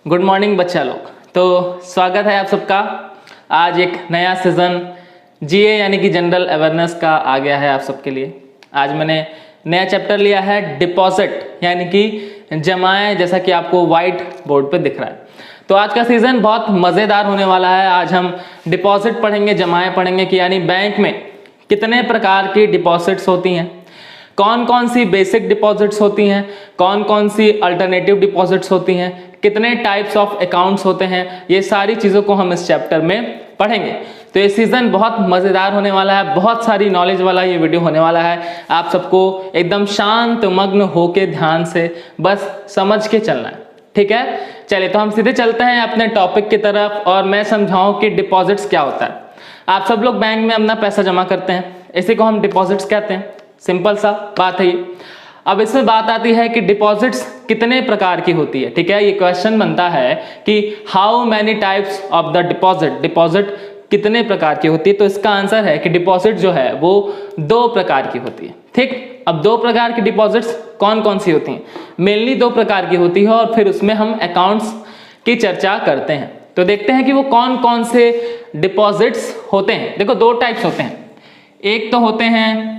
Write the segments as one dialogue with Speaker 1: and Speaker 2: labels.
Speaker 1: Good morning बच्चा लोग। तो स्वागत है आप सबका। आज एक नया सीज़न जीए यानी कि जनरल अवेयरनेस का आ गया है आप सबके लिए। आज मैंने नया चैप्टर लिया है डिपॉजिट यानी कि जमाएं, जैसा कि आपको वाइट बोर्ड पे दिख रहा है। तो आज का सीज़न बहुत मज़ेदार होने वाला है। आज हम डिपॉजिट पढ़ेंगे, जमाएं पढ़ेंगे कि यानी बैंक में कितने प्रकार की डिपॉजिट्स होती हैं, कौन कौन सी बेसिक डिपॉजिट्स होती हैं, कौन कौन सी अल्टरनेटिव डिपॉजिट्स होती हैं, कितने टाइप्स ऑफ अकाउंट्स होते हैं, ये सारी चीज़ों को हम इस चैप्टर में पढ़ेंगे। तो ये सीज़न बहुत मज़ेदार होने वाला है, बहुत सारी नॉलेज वाला ये वीडियो होने वाला है। आप सबको एकदम शांत मग्न होके ध्यान से बस समझ के चलना है, ठीक है। चलिए तो हम सीधे चलते हैं अपने टॉपिक की तरफ और मैं समझाऊं कि डिपॉजिट्स क्या होता है। आप सब लोग बैंक में अपना पैसा जमा करते हैं, इसी को हम डिपॉजिट्स कहते हैं। सिंपल सा बात है ये। अब इसमें बात आती है कि डिपॉजिट्स कितने प्रकार की होती है, ठीक है। ये क्वेश्चन बनता है कि how many types of the deposit, deposit कितने प्रकार की होती है। तो इसका आंसर है कि डिपॉजिट जो है वो 2 प्रकार की होती है, ठीक। अब 2 प्रकार की डिपॉजिट्स कौन कौन सी होती हैं? मेनली 2 प्रकार की होती है और फिर उसमें हम अकाउंट्स की चर्चा करते हैं। तो देखते हैं कि वो कौन कौन से डिपॉजिट्स होते हैं। देखो 2 टाइप्स होते हैं। एक तो होते हैं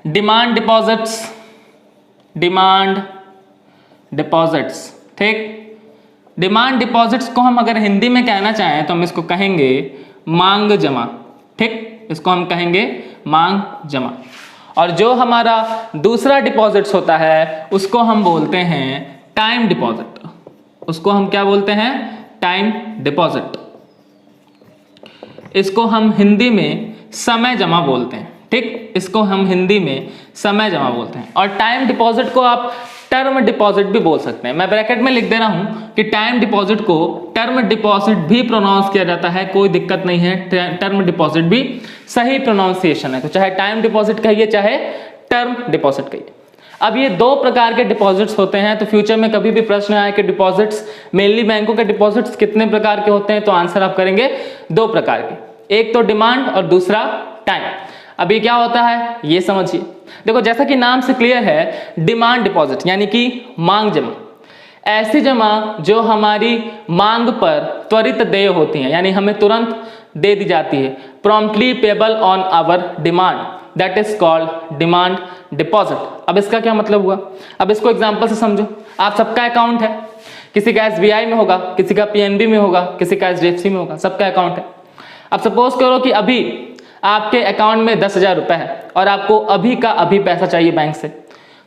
Speaker 1: डिमांड डिपॉजिट्स, डिमांड डिपॉजिट्स, ठीक। डिमांड डिपॉजिट्स को हम अगर हिंदी में कहना चाहें तो हम इसको कहेंगे मांग जमा, ठीक। इसको हम कहेंगे मांग जमा। और जो हमारा दूसरा डिपॉजिट्स होता है उसको हम बोलते हैं टाइम डिपॉजिट। उसको हम क्या बोलते हैं? Time deposit. इसको हम हिंदी में समय जमा बोलते हैं, ठीक। इसको हम हिंदी में समय जमा बोलते हैं। और टाइम डिपॉजिट को आप टर्म डिपॉजिट भी बोल सकते हैं। मैं ब्रैकेट में लिख दे रहा हूं कि टाइम डिपॉजिट को टर्म डिपॉजिट भी प्रोनाउंस किया जाता है, कोई दिक्कत नहीं है। टर्म डिपॉजिट भी सही प्रोनाउंसिएशन है, तो चाहे टाइम डिपॉजिट कहिए चाहे टर्म डिपॉजिट कहिए। अब ये 2 प्रकार के डिपॉजिट्स होते हैं। तो फ्यूचर में कभी भी प्रश्न आए कि डिपॉजिट्स, मेनली बैंकों के डिपॉजिट्स कितने प्रकार के होते हैं, तो आंसर आप करेंगे 2 प्रकार के। एक तो डिमांड और दूसरा टाइम। अब ये क्या होता है ये समझिए। देखो जैसा कि नाम से क्लियर है, डिमांड डिपॉजिट यानी कि मांग जमा, ऐसी जमा जो हमारी मांग पर त्वरित देय होती है, यानी हमें तुरंत दे दी जाती है। Promptly payable on our demand, that is called demand deposit. अब इसका क्या मतलब हुआ? अब इसको एग्जांपल से समझो। आप सबका अकाउंट है, किसी का SBI में होगा, किसी का PNB में होगा, किसी का HDFC में होगा, सबका अकाउंट है। अब सपोज करो कि अभी आपके अकाउंट में 10,000 रुपये है और आपको अभी का अभी पैसा चाहिए बैंक से।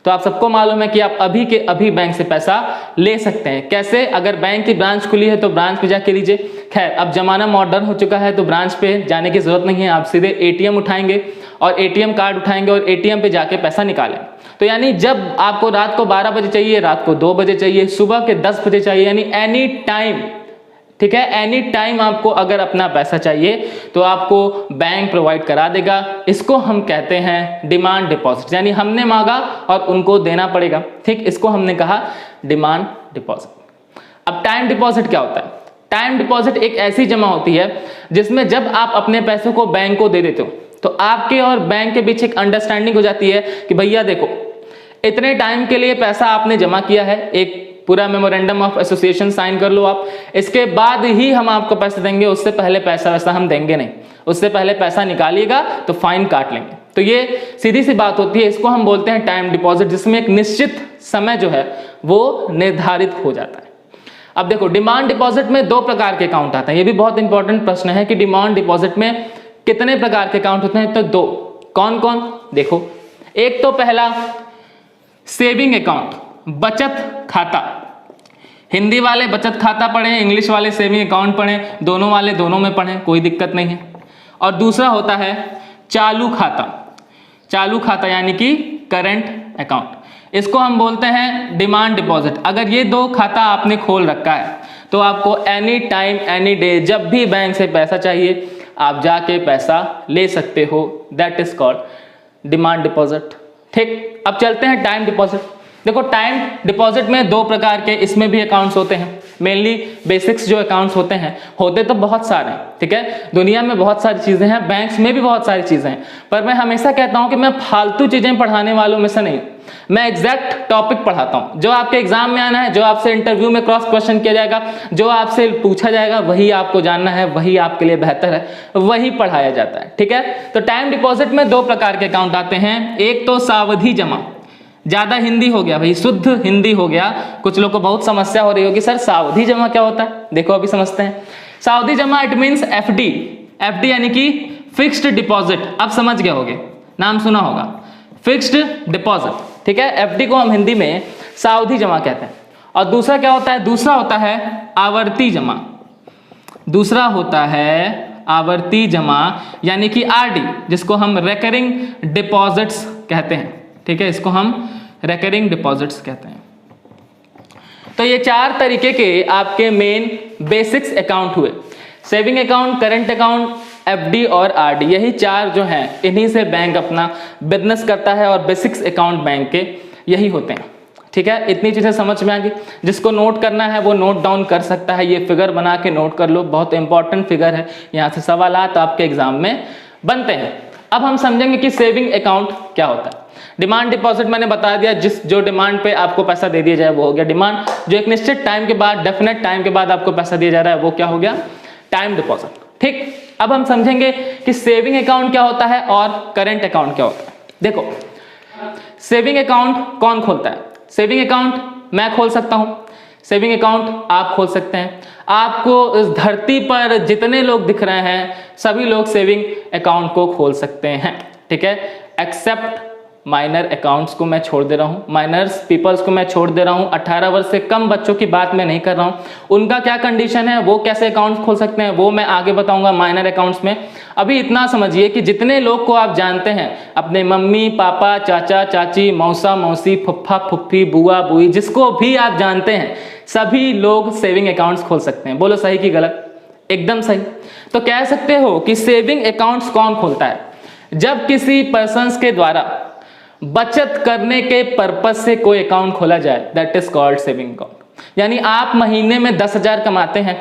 Speaker 1: तो आप सबको मालूम है कि आप अभी के अभी बैंक से पैसा ले सकते हैं। कैसे? अगर बैंक की ब्रांच खुली है तो ब्रांच पे जाके लीजिए। खैर अब जमाना मॉडर्न हो चुका है तो ब्रांच पे जाने की जरूरत नहीं है, आप सीधे ATM उठाएंगे और ATM कार्ड उठाएंगे और ATM पे जाके पैसा निकालें। तो यानी जब आपको रात को 12 बजे चाहिए, रात को 2 बजे चाहिए, सुबह के 10 बजे चाहिए, यानी एनी टाइम, ठीक है, एनी टाइम आपको अगर अपना पैसा चाहिए तो आपको बैंक प्रोवाइड करा देगा। इसको हम कहते हैं डिमांड डिपॉजिट, यानी हमने मांगा और उनको देना पड़ेगा, ठीक। इसको हमने कहा डिमांड डिपॉजिट। अब टाइम डिपॉजिट क्या होता है? टाइम डिपॉजिट एक ऐसी जमा होती है जिसमें जब आप अपने पैसों को बैंक को दे देते हो तो आपके और बैंक के बीच एक अंडरस्टैंडिंग हो जाती है कि भैया देखो इतने टाइम के लिए पैसा आपने जमा किया है, एक पूरा मेमोरेंडम ऑफ एसोसिएशन साइन कर लो आप, इसके बाद ही हम आपको पैसे देंगे, उससे पहले पैसा वैसा हम देंगे नहीं। उससे पहले पैसा निकालिएगा तो फाइन काट लेंगे। तो ये सीधी सी बात होती है। इसको हम बोलते हैं टाइम डिपॉजिट, जिसमें एक निश्चित समय जो है वो निर्धारित हो जाता है। अब देखो डिमांड डिपॉजिट में 2 प्रकार के अकाउंट आते हैं। ये भी बहुत इंपॉर्टेंट प्रश्न है कि डिमांड डिपॉजिट में कितने प्रकार के अकाउंट होते हैं, तो 2। कौन कौन? देखो एक तो पहला सेविंग अकाउंट, बचत खाता। हिंदी वाले बचत खाता पढ़ें, इंग्लिश वाले सेविंग अकाउंट पढ़ें, दोनों वाले दोनों में पढ़ें, कोई दिक्कत नहीं है। और दूसरा होता है चालू खाता। चालू खाता यानी कि करंट अकाउंट, इसको हम बोलते हैं डिमांड डिपॉजिट। अगर ये 2 खाता आपने खोल रखा है तो आपको एनी टाइम एनी डे जब भी बैंक से पैसा चाहिए आप जाके पैसा ले सकते हो, that is called demand deposit, ठीक। अब चलते हैं टाइम डिपॉजिट। देखो टाइम डिपॉजिट में 2 प्रकार के इसमें भी अकाउंट्स होते हैं। मेनली बेसिक्स जो अकाउंट्स होते हैं, होते तो बहुत सारे हैं, ठीक है, दुनिया में बहुत सारी चीज़ें हैं, बैंक्स में भी बहुत सारी चीज़ें हैं, पर मैं हमेशा कहता हूँ कि मैं फालतू चीज़ें पढ़ाने वालों में से नहीं हूँ। मैं एग्जैक्ट टॉपिक पढ़ाता हूँ, जो आपके एग्जाम में आना है, जो आपसे इंटरव्यू में क्रॉस क्वेश्चन किया जाएगा, जो आपसे पूछा जाएगा, वही आपको जानना है, वही आपके लिए बेहतर है, वही पढ़ाया जाता है, ठीक है। तो टाइम डिपॉजिट में दो प्रकार के अकाउंट आते हैं, एक तो सावधि जमा, ज्यादा हिंदी हो गया भाई, शुद्ध हिंदी हो गया, कुछ लोग को बहुत समस्या हो रही होगी, सर सावधि जमा क्या होता है, देखो अभी समझते हैं। सावधि जमा इट मीन्स एफडी, एफडी यानी कि फिक्स्ड डिपॉजिट, अब समझ गए होगे, नाम सुना होगा, फिक्स्ड डिपॉजिट, ठीक है। एफडी को हम हिंदी में सावधि जमा कहते हैं। और दूसरा क्या होता है, दूसरा होता है आवर्ती जमा, दूसरा होता है आवर्ती जमा यानी कि आरडी, जिसको हम रेकरिंग डिपॉजिट्स कहते हैं, ठीक है, इसको हम रेकरिंग डिपॉजिट्स कहते हैं। तो ये चार तरीके के आपके मेन बेसिक्स अकाउंट हुए, saving account, current account, FD और आरडी, यही चार जो हैं, इन्हीं से बैंक अपना बिजनेस करता है और बेसिक्स अकाउंट बैंक के यही होते हैं, ठीक है। इतनी चीज़ें समझ में आ गई, जिसको नोट करना है वो नोट डाउन कर सकता है, ये फिगर बना के नोट कर लो, बहुत इंपॉर्टेंट फिगर है, यहाँ से सवालात आपके एग्जाम में बनते हैं। अब हम समझेंगे कि सेविंग अकाउंट क्या होता है। डिमांड डिपॉजिट मैंने बता दिया, जो डिमांड पे आपको पैसा दे दिया जाए वो हो गया डिमांड, जो एक निश्चित टाइम के बाद, डेफिनेट टाइम के बाद आपको पैसा दिया जा रहा है वो क्या हो गया, टाइम डिपॉजिट, ठीक। अब हम समझेंगे कि सेविंग अकाउंट क्या होता है और करंट अकाउंट क्या होता है। देखो, सेविंग अकाउंट कौन खोलता है, सेविंग अकाउंट मैं खोल सकता हूं, सेविंग अकाउंट आप खोल सकते हैं, आपको इस धरती पर जितने लोग दिख रहे हैं सभी लोग सेविंग अकाउंट को खोल सकते हैं, ठीक है, एक्सेप्ट माइनर अकाउंट्स को मैं छोड़ दे रहा हूँ, माइनर्स पीपल्स को मैं छोड़ दे रहा हूँ, 18 वर्ष से कम बच्चों की बात मैं नहीं कर रहा हूँ, उनका क्या कंडीशन है, वो कैसे अकाउंट्स खोल सकते हैं वो मैं आगे बताऊंगा माइनर अकाउंट्स में। अभी इतना समझिए कि जितने लोग को आप जानते हैं, अपने मम्मी पापा, चाचा चाची, मौसा मौसी, फुफ्फा फुफ्फी, बुआ बुई, जिसको भी आप जानते हैं सभी लोग सेविंग अकाउंट्स खोल सकते हैं। बोलो सही कि गलत, एकदम सही। तो कह सकते हो कि सेविंग अकाउंट्स कौन खोलता है, जब किसी पर्सन्स के द्वारा बचत करने के पर्पज से कोई अकाउंट खोला जाए, that is called saving account. यानी आप महीने में 10,000 कमाते हैं,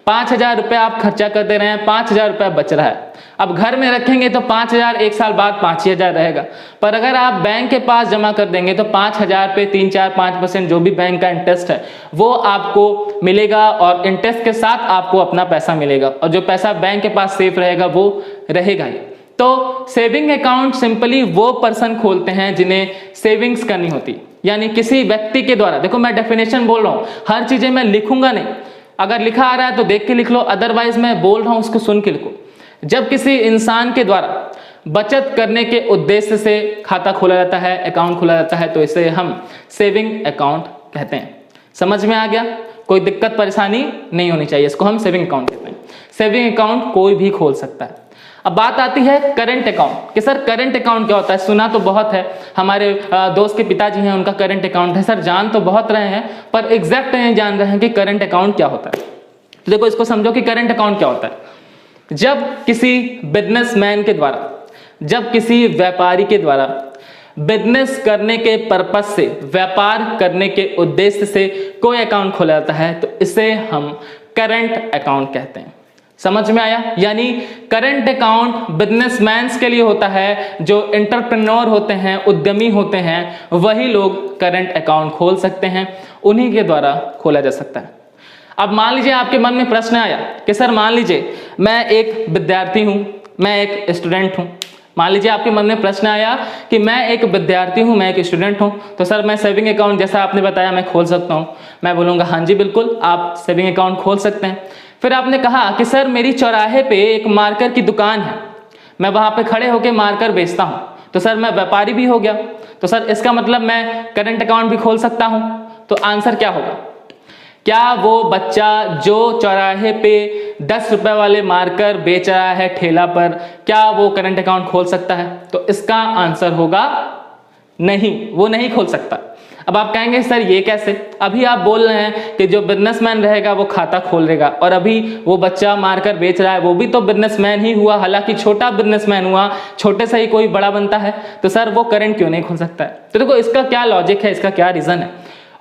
Speaker 1: 5,000 रुपये आप खर्चा कर दे रहे हैं, 5,000 रुपये बच रहा है, अब घर में रखेंगे तो 5,000 एक साल बाद 5,000 रहेगा, पर अगर आप बैंक के पास जमा कर देंगे तो 5,000 पे 3-4-5% जो भी बैंक का इंटरेस्ट है वो आपको मिलेगा, और इंटरेस्ट के साथ आपको अपना पैसा मिलेगा, और जो पैसा बैंक के पास सेफ रहेगा वो रहेगा ही। तो सेविंग अकाउंट सिंपली वो पर्सन खोलते हैं जिन्हें सेविंग्स करनी होती, यानी किसी व्यक्ति के द्वारा, देखो मैं डेफिनेशन बोल रहा हूँ, हर चीजें मैं लिखूंगा नहीं, अगर लिखा आ रहा है तो देख के लिख लो, अदरवाइज मैं बोल रहा हूँ उसको सुन के लिखो। जब किसी इंसान के द्वारा बचत करने के उद्देश्य से खाता खोला जाता है, अकाउंट खोला जाता है, तो इसे हम सेविंग अकाउंट कहते हैं। समझ में आ गया, कोई दिक्कत परेशानी नहीं होनी चाहिए, इसको हम सेविंग अकाउंट कहते हैं। सेविंग अकाउंट कोई भी खोल सकता है। अब बात आती है करंट अकाउंट कि सर करंट अकाउंट क्या होता है, सुना तो बहुत है, हमारे दोस्त के पिताजी हैं उनका करंट अकाउंट है, सर जान तो बहुत रहे हैं पर एग्जैक्ट नहीं जान रहे हैं कि करंट अकाउंट क्या होता है। तो देखो इसको समझो कि करंट अकाउंट क्या होता है। जब किसी बिजनेसमैन के द्वारा, जब किसी व्यापारी के द्वारा बिजनेस करने के पर्पज से, व्यापार करने के उद्देश्य से कोई अकाउंट खोला जाता है तो इसे हम करंट अकाउंट कहते हैं। समझ में आया, यानी करंट अकाउंट बिजनेसमैन्स के लिए होता है, जो एंटरप्रेन्योर होते हैं, उद्यमी होते हैं, वही लोग करंट अकाउंट खोल सकते हैं, उन्हीं के द्वारा खोला जा सकता है। अब मान लीजिए आपके मन में प्रश्न आया कि सर मान लीजिए मैं एक विद्यार्थी हूं, मैं एक स्टूडेंट हूं, मान लीजिए आपके मन में प्रश्न आया कि मैं एक विद्यार्थी हूं, मैं एक स्टूडेंट हूं, तो सर मैं सेविंग अकाउंट जैसा आपने बताया मैं खोल सकता हूं। मैं बोलूंगा हाँ जी बिल्कुल आप सेविंग अकाउंट खोल सकते हैं। फिर आपने कहा कि सर मेरी चौराहे पे एक मार्कर की दुकान है, मैं वहां पे खड़े होकर मार्कर बेचता हूं, तो सर मैं व्यापारी भी हो गया, तो सर इसका मतलब मैं करंट अकाउंट भी खोल सकता हूं। तो आंसर क्या होगा, क्या वो बच्चा जो चौराहे पे 10 रुपए वाले मार्कर बेच रहा है ठेला पर, क्या वो करंट अकाउंट खोल सकता है? तो इसका आंसर होगा नहीं, वो नहीं खोल सकता। अब आप कहेंगे सर ये कैसे, अभी आप बोल रहे हैं कि जो बिजनेसमैन रहेगा वो खाता खोल लेगा, और अभी वो बच्चा मार्कर बेच रहा है वो भी तो बिजनेसमैन ही हुआ, हालांकि छोटा बिजनेसमैन हुआ, छोटे से ही कोई बड़ा बनता है, तो सर वो करंट क्यों नहीं खोल सकता है? तो देखो इसका क्या लॉजिक है, इसका क्या रीजन है,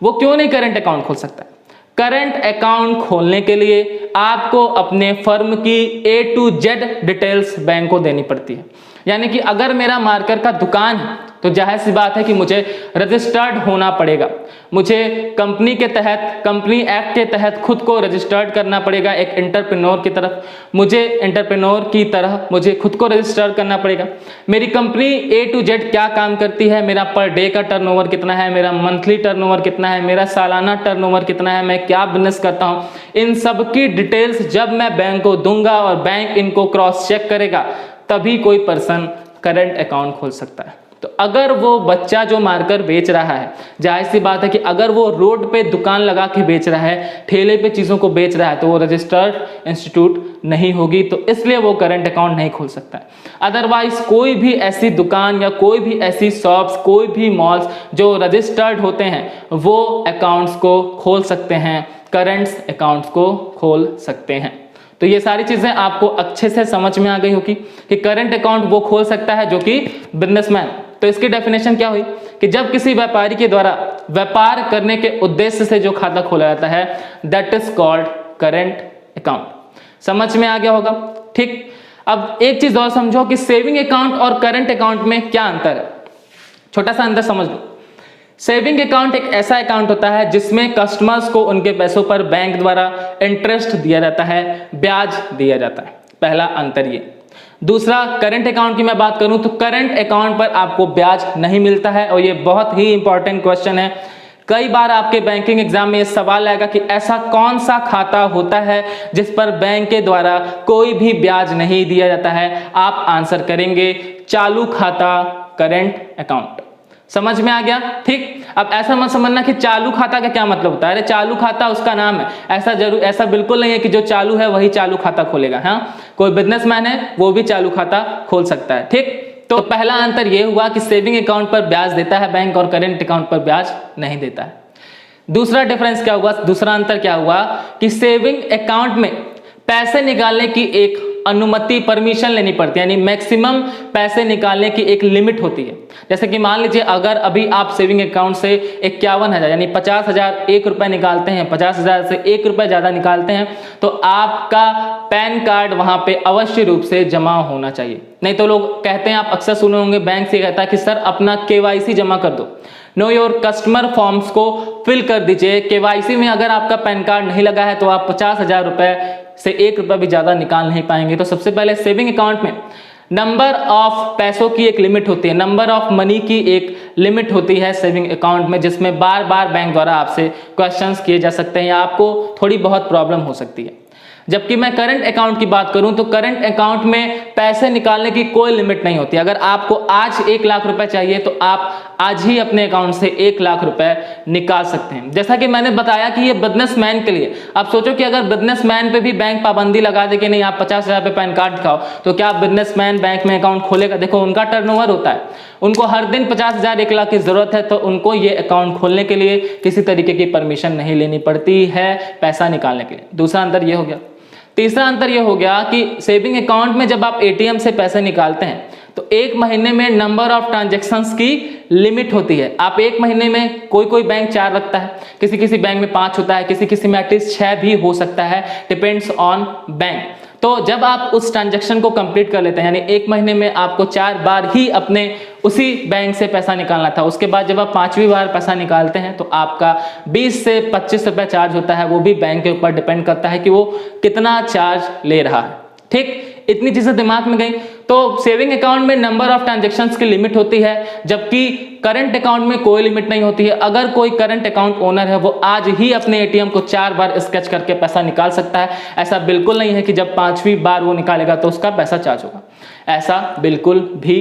Speaker 1: वो क्यों नहीं करंट अकाउंट खोल सकता है? करंट अकाउंट खोलने के लिए आपको अपने फर्म की A to Z details bank को देनी पड़ती है। यानी कि अगर मेरा मार्कर का दुकान है तो जाहिर सी बात है कि मुझे रजिस्टर्ड होना पड़ेगा, मुझे कंपनी के तहत, कंपनी एक्ट के तहत खुद को रजिस्टर्ड करना पड़ेगा। एक एंटरप्रेन्योर की तरफ मुझे, एंटरप्रेन्योर की तरह मुझे खुद को रजिस्टर करना पड़ेगा। मेरी कंपनी A to Z क्या काम करती है, मेरा पर डे का टर्नओवर कितना है, मेरा मंथली टर्नओवर कितना है, मेरा सालाना टर्नओवर कितना है, मैं क्या बिजनेस करता हूँ, इन सब की डिटेल्स जब मैं बैंक को दूंगा और बैंक इनको क्रॉस चेक करेगा तभी कोई पर्सन करंट अकाउंट खोल सकता है। तो अगर वो बच्चा जो मार्कर बेच रहा है, जाहिर सी बात है कि अगर वो रोड पे दुकान लगा के बेच रहा है, ठेले पे चीज़ों को बेच रहा है, तो वो रजिस्टर्ड इंस्टीट्यूट नहीं होगी, तो इसलिए वो करंट अकाउंट नहीं खोल सकता है। अदरवाइज कोई भी ऐसी दुकान या कोई भी ऐसी शॉप्स, कोई भी मॉल्स जो रजिस्टर्ड होते हैं वो अकाउंट्स को खोल सकते हैं, करंट्स अकाउंट्स को खोल सकते हैं। तो ये सारी चीज़ें आपको अच्छे से समझ में आ गई होगी कि करंट अकाउंट वो खोल सकता है जो कि बिजनेसमैन। तो इसकी डेफिनेशन क्या हुई कि जब किसी व्यापारी के द्वारा व्यापार करने के उद्देश्य से जो खाता खोला जाता है that is called current account. समझ में आ गया होगा, ठीक। अब एक चीज और समझो कि सेविंग अकाउंट और करंट अकाउंट में क्या अंतर है। छोटा सा अंतर समझ लो। सेविंग अकाउंट एक ऐसा अकाउंट होता है जिसमें कस्टमर्स को उनके पैसों पर बैंक द्वारा इंटरेस्ट दिया जाता है, ब्याज दिया जाता है। पहला अंतर ये। दूसरा, करंट अकाउंट की मैं बात करूं तो करंट अकाउंट पर आपको ब्याज नहीं मिलता है, और ये बहुत ही इंपॉर्टेंट क्वेश्चन है। कई बार आपके बैंकिंग एग्जाम में ये सवाल आएगा कि ऐसा कौन सा खाता होता है जिस पर बैंक के द्वारा कोई भी ब्याज नहीं दिया जाता है। आप आंसर करेंगे चालू खाता, करंट अकाउंट। समझ में आ गया, ठीक। अब ऐसा मत समझना कि चालू खाता का क्या मतलब होता है। अरे चालू खाता उसका नाम है, ऐसा बिल्कुल नहीं है कि जो चालू है वही चालू खाता खोलेगा। हाँ, कोई बिजनेसमैन है वो भी चालू खाता खोल सकता है, ठीक। तो पहला अंतर ये हुआ कि सेविंग अकाउंट पर ब्याज देता है बैंक और करंट अकाउंट पर ब्याज नहीं देता है। दूसरा डिफरेंस क्या हुआ, दूसरा अंतर क्या हुआ कि सेविंग अकाउंट में पैसे निकालने की एक अनुमति, परमिशन लेनी पड़ती है, यानी मैक्सिमम पैसे निकालने की एक लिमिट होती है। जैसे कि मान लीजिए अगर अभी आप सेविंग अकाउंट से 51,000 यानी 50,000 एक रुपए निकालते हैं, 50,000 से 1 रुपए ज्यादा निकालते हैं, तो आपका पैन कार्ड वहां पे अवश्य रूप से जमा होना चाहिए। नहीं तो लोग कहते हैं, आप अक्सर सुने होंगे, बैंक से कहता है कि सर अपना KYC जमा कर दो, नो योर कस्टमर फॉर्म्स को फिल कर दीजिए। KYC में अगर आपका पैन कार्ड नहीं लगा है तो आप 50,000 रुपए से 1 रुपया भी ज्यादा निकाल नहीं पाएंगे। तो सबसे पहले सेविंग अकाउंट में नंबर ऑफ पैसों की एक लिमिट होती है, नंबर ऑफ मनी की एक लिमिट होती है सेविंग अकाउंट में, जिसमें बार बार बैंक द्वारा आपसे क्वेश्चंस किए जा सकते हैं या आपको थोड़ी बहुत प्रॉब्लम हो सकती है। जबकि मैं करंट अकाउंट की बात करूं तो करंट अकाउंट में पैसे निकालने की कोई लिमिट नहीं होती। अगर आपको आज 1 लाख रुपए चाहिए तो आप आज ही अपने अकाउंट से 1 लाख रुपए निकाल सकते हैं। जैसा कि मैंने बताया कि ये बिजनेसमैन के लिए। आप सोचो कि अगर बिजनेसमैन पे भी बैंक पाबंदी लगा दे कि नहीं आप 50,000 पे पैन कार्ड दिखाओ, तो क्या बिजनेसमैन बैंक में अकाउंट खोलेगा? देखो उनका टर्नओवर होता है, उनको हर दिन 50,000 1 लाख की जरूरत है, तो उनको ये अकाउंट खोलने के लिए किसी तरीके की परमिशन नहीं लेनी पड़ती है पैसा निकालने के लिए। दूसरा अंतर ये हो गया। तीसरा अंतर यह हो गया कि सेविंग अकाउंट में जब आप ATM से पैसे निकालते हैं तो 1 महीने में नंबर ऑफ ट्रांजैक्शंस की लिमिट होती है। आप 1 महीने में, कोई बैंक 4 रखता है, किसी बैंक में 5 होता है, किसी में एटलीस्ट 6 भी हो सकता है, डिपेंड्स ऑन बैंक। तो जब आप उस ट्रांजैक्शन को कंप्लीट कर लेते हैं, यानी 1 महीने में आपको 4 बार ही अपने उसी बैंक से पैसा निकालना था, उसके बाद जब आप 5वीं बार पैसा निकालते हैं तो आपका 20 से 25 रुपए चार्ज होता है। वो भी बैंक के ऊपर डिपेंड करता है कि वो कितना चार्ज ले रहा है, ठीक। इतनी चीजें दिमाग में गई। तो सेविंग अकाउंट में नंबर ऑफ ट्रांजैक्शंस की लिमिट होती है, जबकि करंट अकाउंट में कोई लिमिट नहीं होती है। अगर कोई करंट अकाउंट ओनर है वो आज ही अपने ATM को 4 बार स्केच करके पैसा निकाल सकता है। ऐसा बिल्कुल नहीं है कि जब 5वीं बार वो निकालेगा तो उसका पैसा चार्ज होगा, ऐसा बिल्कुल भी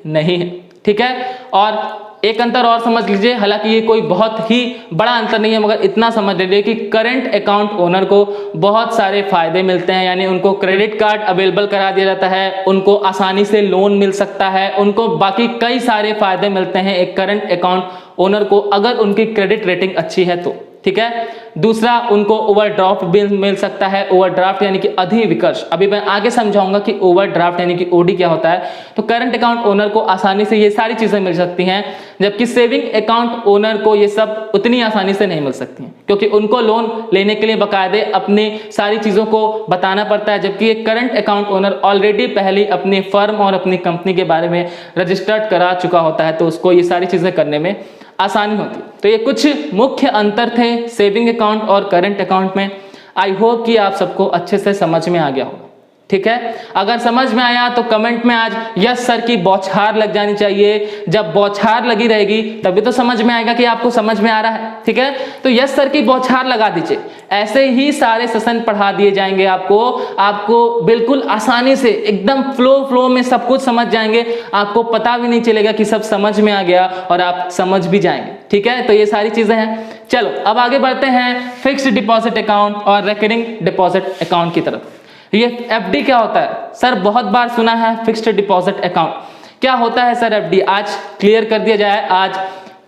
Speaker 1: नहीं है, ठीक है। और एक अंतर और समझ लीजिए, हालांकि ये कोई बहुत ही बड़ा अंतर नहीं है, मगर इतना समझ लीजिए कि करंट अकाउंट ओनर को बहुत सारे फायदे मिलते हैं। यानी उनको क्रेडिट कार्ड अवेलेबल करा दिया जाता है, उनको आसानी से लोन मिल सकता है, उनको बाकी कई सारे फायदे मिलते हैं एक करंट अकाउंट ओनर को, अगर उनकी क्रेडिट रेटिंग अच्छी है तो, ठीक है। दूसरा, उनको ओवरड्राफ्ट भी मिल सकता है। ओवरड्राफ्ट यानी कि अधिविकर्ष, अभी मैं आगे समझाऊंगा कि ओवरड्राफ्ट यानी कि ओडी क्या होता है। तो करंट अकाउंट ओनर को आसानी से ये सारी चीजें मिल सकती हैं, जबकि सेविंग अकाउंट ओनर को ये सब उतनी आसानी से नहीं मिल सकती हैं, क्योंकि उनको लोन लेने के लिए बाकायदे अपनी सारी चीजों को बताना पड़ता है। जबकि एक करंट अकाउंट ओनर ऑलरेडी पहले अपनी फर्म और अपनी कंपनी के बारे में रजिस्टर्ड करा चुका होता है, तो उसको ये सारी चीजें करने में आसानी होती है। तो ये कुछ मुख्य अंतर थे सेविंग अकाउंट और करंट अकाउंट में। आई होप कि आप सबको अच्छे से समझ में आ गया होगा, ठीक है। अगर समझ में आया तो कमेंट में आज यस सर की बौछार लग जानी चाहिए। जब बौछार लगी रहेगी तभी तो समझ में आएगा कि आपको समझ में आ रहा है, ठीक है। तो यस सर की बौछार लगा दीजिए। ऐसे ही सारे सेशन पढ़ा दिए जाएंगे आपको बिल्कुल आसानी से, एकदम फ्लो में सब कुछ समझ जाएंगे। आपको पता भी नहीं चलेगा कि सब समझ में आ गया और आप समझ भी जाएंगे, ठीक है। तो ये सारी चीजें हैं। चलो अब आगे बढ़ते हैं फिक्स्ड डिपॉजिट अकाउंट और रिकरिंग डिपॉजिट अकाउंट की तरफ। ये एफडी क्या होता है सर? बहुत बार सुना है फिक्स्ड डिपॉजिट अकाउंट। क्या होता है सर एफडी? आज क्लियर कर दिया जाए, आज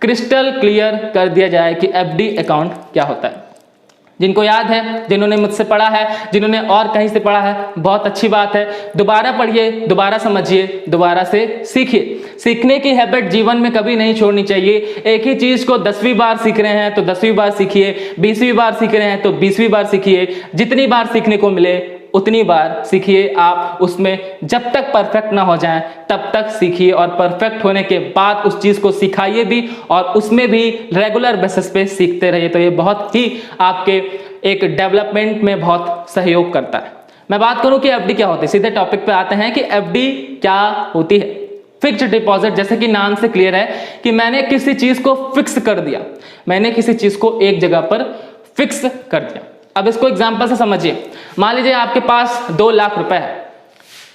Speaker 1: क्रिस्टल क्लियर कर दिया जाए कि एफडी अकाउंट क्या होता है। जिनको याद है, जिन्होंने मुझसे पढ़ा है, जिन्होंने और कहीं से पढ़ा है, बहुत अच्छी बात है। दोबारा पढ़िए, दोबारा समझिए, दोबारा से सीखिए। सीखने की हैबिट जीवन में कभी नहीं छोड़नी चाहिए। एक ही चीज को 10वीं बार सीख रहे हैं तो 10वीं बार सीखिए, 20वीं बार सीख रहे हैं तो 20वीं बार सीखिए। जितनी बार सीखने को मिले उतनी बार सीखिए। आप उसमें जब तक परफेक्ट ना हो जाएं तब तक सीखिए, और परफेक्ट होने के बाद उस चीज को सिखाइए भी, और उसमें भी रेगुलर बेसिस पे सीखते रहिए। तो ये बहुत ही आपके एक डेवलपमेंट में बहुत सहयोग करता है। मैं बात करूं कि एफडी क्या होती है, सीधे टॉपिक पे आते हैं कि एफडी क्या होती है। फिक्स्ड डिपॉजिट, जैसे कि नाम से क्लियर है कि मैंने किसी चीज को फिक्स कर दिया, मैंने किसी चीज को एक जगह पर फिक्स कर दिया। अब इसको एग्जांपल से समझिए। मान लीजिए आपके पास 2 लाख रुपए है,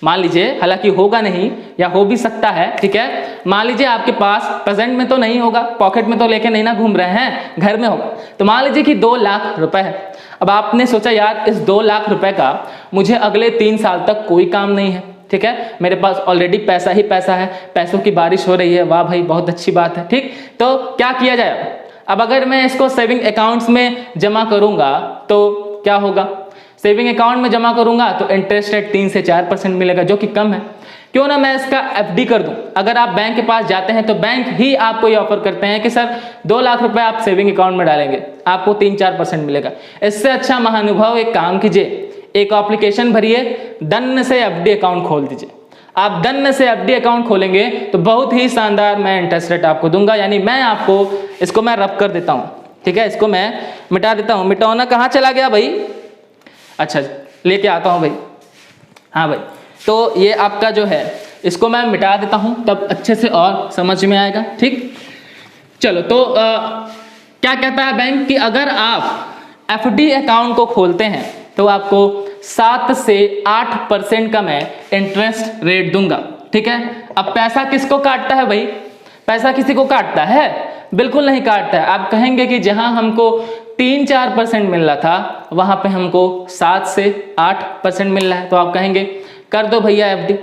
Speaker 1: मान लीजिए, हालांकि होगा नहीं या हो भी सकता है, ठीक है। मान लीजिए आपके पास, प्रेजेंट में तो नहीं होगा, पॉकेट में तो लेके नहीं ना घूम रहे हैं, घर में होगा। तो मान लीजिए कि 2 लाख रुपए है। अब आपने सोचा यार इस 2 लाख रुपए का मुझे अगले 3 साल तक कोई काम नहीं है, ठीक है। मेरे पास ऑलरेडी पैसा ही पैसा है, पैसों की बारिश हो रही है, वाह भाई बहुत अच्छी बात है, ठीक। तो क्या किया जाए? अब अगर मैं इसको सेविंग अकाउंट्स में जमा करूंगा तो क्या होगा? सेविंग अकाउंट में जमा करूंगा तो इंटरेस्ट रेट 3 से 4% मिलेगा, जो कि कम है। क्यों ना मैं इसका एफडी कर दूं। अगर आप बैंक के पास जाते हैं तो बैंक ही आपको ये ऑफर करते हैं कि सर 2 लाख रुपए आप सेविंग अकाउंट में डालेंगे, आपको 3-4% मिलेगा। इससे अच्छा महानुभाव एक काम कीजिए, एक एप्लीकेशन भरिए, दन्न से एफडी अकाउंट खोल दीजिए। आप दन्न से एफडी अकाउंट खोलेंगे तो बहुत ही शानदार मैं इंटरेस्ट रेट आपको दूंगा। यानी मैं आपको, इसको मैं रब कर देता हूँ, ठीक है, इसको मैं मिटा देता हूँ। मिटाना कहाँ चला गया भाई? अच्छा, लेके आता हूँ भाई। हाँ भाई, तो ये आपका जो है इसको मैं मिटा देता हूँ, तब अच्छे से और समझ में आएगा, ठीक। चलो, तो क्या कहता है बैंक कि अगर आप एफडी अकाउंट को खोलते हैं तो आपको 7 से 8% का मैं इंटरेस्ट रेट दूंगा, ठीक है। अब पैसा किसको काटता है भाई? पैसा किसी को काटता है? बिल्कुल नहीं काटता है। आप कहेंगे कि जहां हमको 3-4% मिल रहा था वहां पे हमको 7 से 8% मिल रहा है, तो आप कहेंगे कर दो भैया एफडी।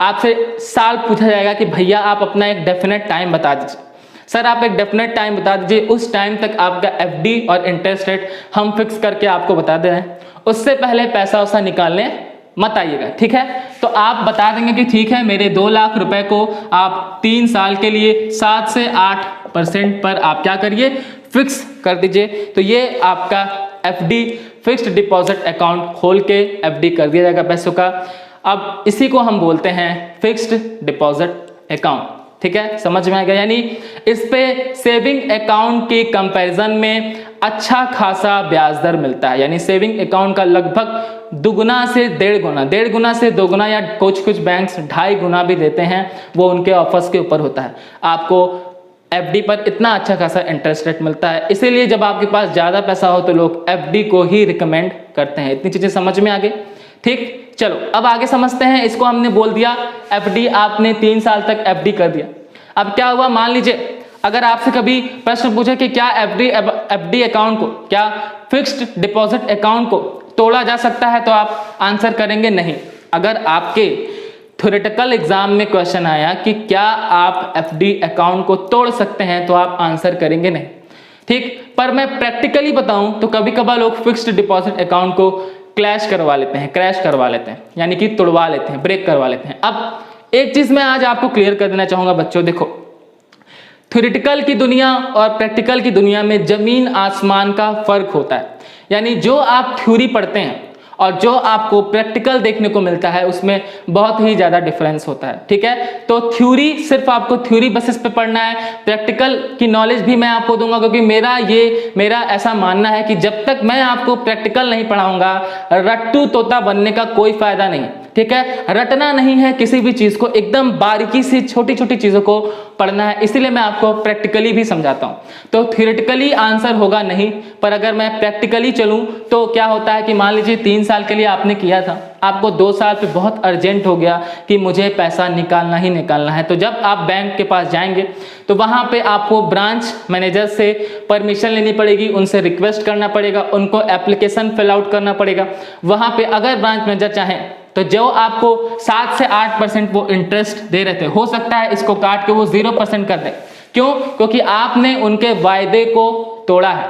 Speaker 1: आपसे साल पूछा जाएगा कि भैया आप अपना एक डेफिनेट टाइम बता दीजिए। सर आप एक डेफिनेट टाइम बता दीजिए, उस टाइम तक आपका एफडी और इंटरेस्ट रेट हम फिक्स करके आपको बता दे रहे हैं। उससे पहले पैसा वैसा निकालने मत आइएगा, ठीक है। तो आप बता देंगे कि ठीक है, मेरे 2 लाख रुपए को आप 3 साल के लिए 7 से 8% पर आप क्या करिए, फिक्स कर दीजिए। तो ये आपका एफडी फिक्स्ड डिपॉजिट अकाउंट खोल के एफडी कर दिया जाएगा पैसों का। अब इसी को हम बोलते हैं फिक्स्ड डिपॉजिट अकाउंट, ठीक है, समझ में आ गया। यानी इस पे सेविंग अकाउंट के कंपैरिजन में अच्छा खासा ब्याज दर मिलता है। यानी सेविंग अकाउंट का लगभग दुगुना से 1.5 गुना से 2 गुना, या कुछ बैंक्स 2.5 गुना भी देते हैं, वो उनके ऑफर्स के ऊपर होता है। आपको एफडी पर इतना अच्छा खासा इंटरेस्ट रेट मिलता है, इसीलिए जब आपके पास ज़्यादा पैसा हो तो लोग एफडी को ही रिकमेंड करते हैं। इतनी चीज़ें समझ में आ गई, ठीक। चलो अब आगे समझते हैं। इसको हमने बोल दिया एफडी, आपने 3 साल तक एफडी कर दिया। अब क्या हुआ, मान लीजिए अगर आपसे कभी प्रश्न पूछे कि क्या एफडी अकाउंट को, क्या फिक्स्ड डिपॉजिट अकाउंट को तोड़ा जा सकता है, तो आप आंसर करेंगे नहीं। अगर आपके थ्योरेटिकल एग्जाम में क्वेश्चन आया कि क्या आप एफडी अकाउंट को तोड़ सकते हैं, तो आप आंसर करेंगे नहीं, ठीक। पर मैं प्रैक्टिकली बताऊं तो कभी कभार लोग फिक्स्ड डिपॉजिट अकाउंट को क्रैश करवा लेते हैं, यानी कि तोड़वा लेते हैं, ब्रेक करवा लेते हैं। अब एक चीज मैं आज आपको क्लियर कर देना चाहूंगा बच्चों, देखो थ्योरेटिकल की दुनिया और प्रैक्टिकल की दुनिया में जमीन आसमान का फर्क होता है। यानी जो आप थ्योरी पढ़ते हैं और जो आपको प्रैक्टिकल देखने को मिलता है उसमें बहुत ही ज्यादा डिफरेंस होता है, ठीक है। तो थ्योरी सिर्फ आपको थ्योरी बेसिस पे पढ़ना है, प्रैक्टिकल की नॉलेज भी मैं आपको दूंगा, क्योंकि मेरा ऐसा मानना है कि जब तक मैं आपको प्रैक्टिकल नहीं पढ़ाऊंगा रट्टू तोता बनने का कोई फायदा नहीं, ठीक है। रटना नहीं है किसी भी चीज को, एकदम बारीकी से छोटी छोटी चीजों को पढ़ना है, इसीलिए मैं आपको प्रैक्टिकली भी समझाता हूं। तो थ्योरेटिकली आंसर होगा नहीं, पर अगर मैं प्रैक्टिकली चलूं तो क्या होता है कि मान लीजिए 3 साल के लिए आपने किया था, आपको 2 साल पे बहुत अर्जेंट हो गया कि मुझे पैसा निकालना ही निकालना है, तो जब आप बैंक के पास जाएंगे तो वहां पे आपको ब्रांच मैनेजर से परमिशन लेनी पड़ेगी, उनसे रिक्वेस्ट करना पड़ेगा, उनको एप्लीकेशन फिल आउट करना पड़ेगा। वहां पे अगर ब्रांच मैनेजर चाहे तो जो आपको 7 से 8% वो इंटरेस्ट दे रहे थे, हो सकता है इसको काट के वो 0% कर दे। क्यों? क्योंकि आपने उनके वायदे को तोड़ा है।